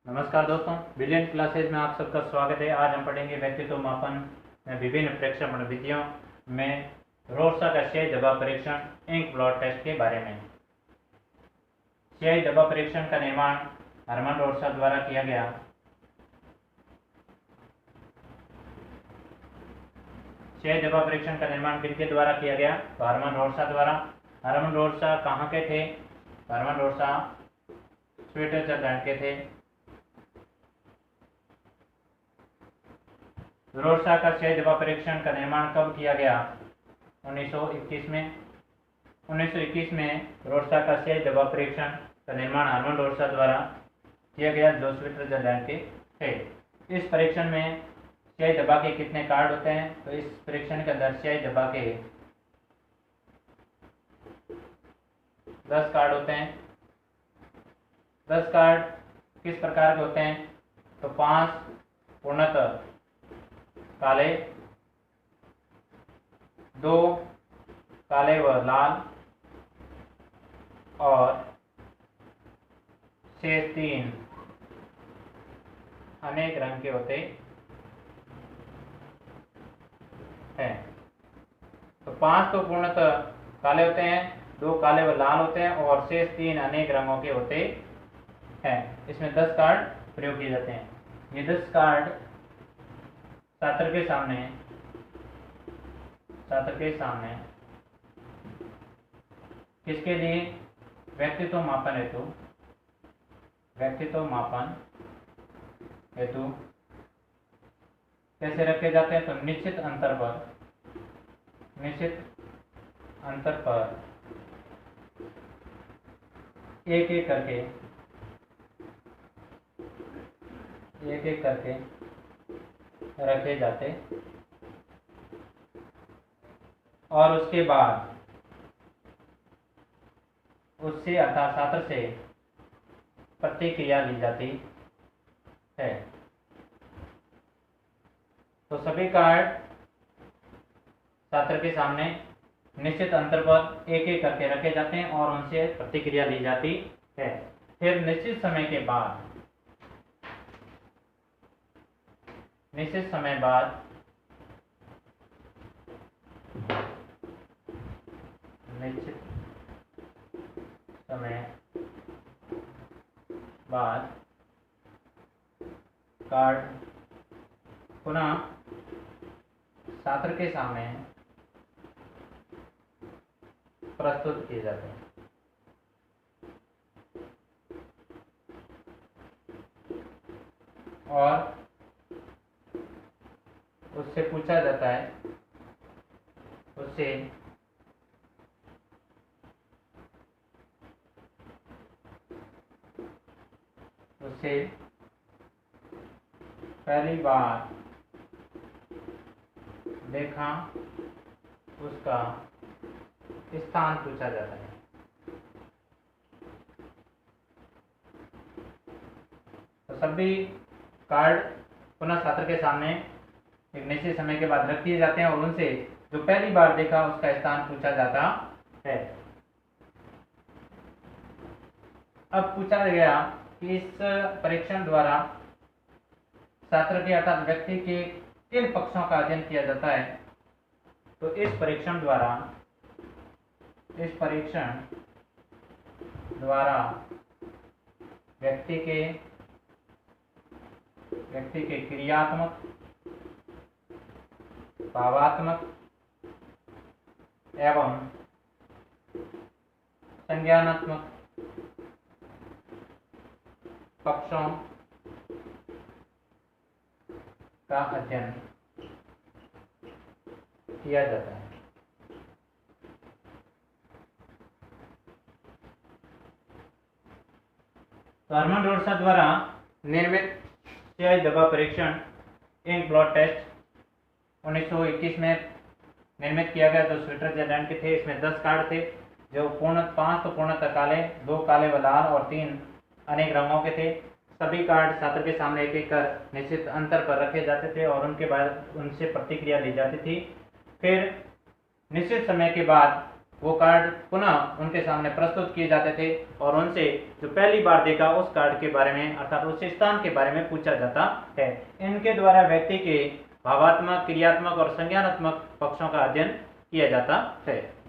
नमस्कार दोस्तों, brilliant classes में आप सबका स्वागत है। आज हम पढ़ेंगे व्यक्तित्व मापन में विभिन्न प्रेक्षण विधियों में रोर्सा का स्याही दबाव परीक्षण इंक ब्लॉट टेस्ट के बारे में। स्याही दबाव परीक्षण का निर्माण हरमन रोर्सा द्वारा किया गया। स्याही दबाव परीक्षण का निर्माण किसके द्वारा किया गया? तो हरमन रोर्सा द्वारा। हरमन रोर्सा कहाँ के थे? हरमन रोर्सा स्विट्जरलैंड के थे। रोर्सा का स्याही दबाव परीक्षण का निर्माण कब किया गया? 1921 में। 1921 में रोर्सा का स्याही दबाव परीक्षण का निर्माण हरमन रोर्सा द्वारा किया गया, जो स्विट्जरलैंड के थे। इस परीक्षण में स्याही दबाव के कितने कार्ड होते हैं? तो इस परीक्षण के अंदर स्याही दबाव के 10 कार्ड होते हैं। 10 कार्ड किस प्रकार के होते हैं? तो 5 पूर्णतः काले, 2 काले व लाल और शेष 3 अनेक रंग के होते हैं। तो 5 तो पूर्णतः काले होते हैं, 2 काले व लाल होते हैं और शेष 3 अनेक रंगों के होते हैं। इसमें 10 कार्ड प्रयोग किए जाते हैं। ये 10 कार्ड छात्र के सामने किसके लिए? व्यक्तित्व मापन हेतु कैसे रखे जाते हैं? तो निश्चित अंतर पर एक एक करके रखे जाते और उसके बाद उससे अर्थात छात्र से प्रतिक्रिया ली जाती है। तो सभी कार्ड छात्र के सामने निश्चित अंतर पर एक एक करके रखे जाते हैं और उनसे प्रतिक्रिया ली जाती है। फिर निश्चित समय बाद कार्ड पुनः छात्र के सामने प्रस्तुत किए जाते हैं और उससे पूछा जाता है, उससे पहली बार देखा उसका स्थान पूछा जाता है। तो सभी कार्ड पुनः छात्र के सामने एक निश्चित समय के बाद रख दिए जाते हैं और उनसे जो पहली बार देखा उसका स्थान पूछा जाता है। अब पूछा गया कि इस परीक्षण द्वारा छात्र के अर्थात व्यक्ति के किन पक्षों का अध्ययन किया जाता है? तो इस परीक्षण द्वारा व्यक्ति के क्रियात्मक, भावात्मक एवं संज्ञानात्मक पक्षों का अध्ययन किया जाता है। तो हरमन रोर्सा द्वारा निर्मित स्याही दबाव परीक्षण इंक ब्लॉट टेस्ट 1921 में निर्मित किया गया, जो स्विट्जरलैंड के थे। इसमें 10 कार्ड थे, जो 5 तो पूर्णतः काले, 2 काले व लाल और 3 अनेक रंगों के थे। सभी कार्ड छात्र के सामने एक एक कर निश्चित अंतर पर रखे जाते थे और उनके बाद उनसे प्रतिक्रिया ली जाती थी। फिर निश्चित समय के बाद वो कार्ड पुनः उनके सामने प्रस्तुत किए जाते थे और उनसे जो पहली बार देखा उस कार्ड के बारे में अर्थात उस स्थान के बारे में पूछा जाता है। इनके द्वारा व्यक्ति के भावात्मक, क्रियात्मक और संज्ञानात्मक पक्षों का अध्ययन किया जाता है।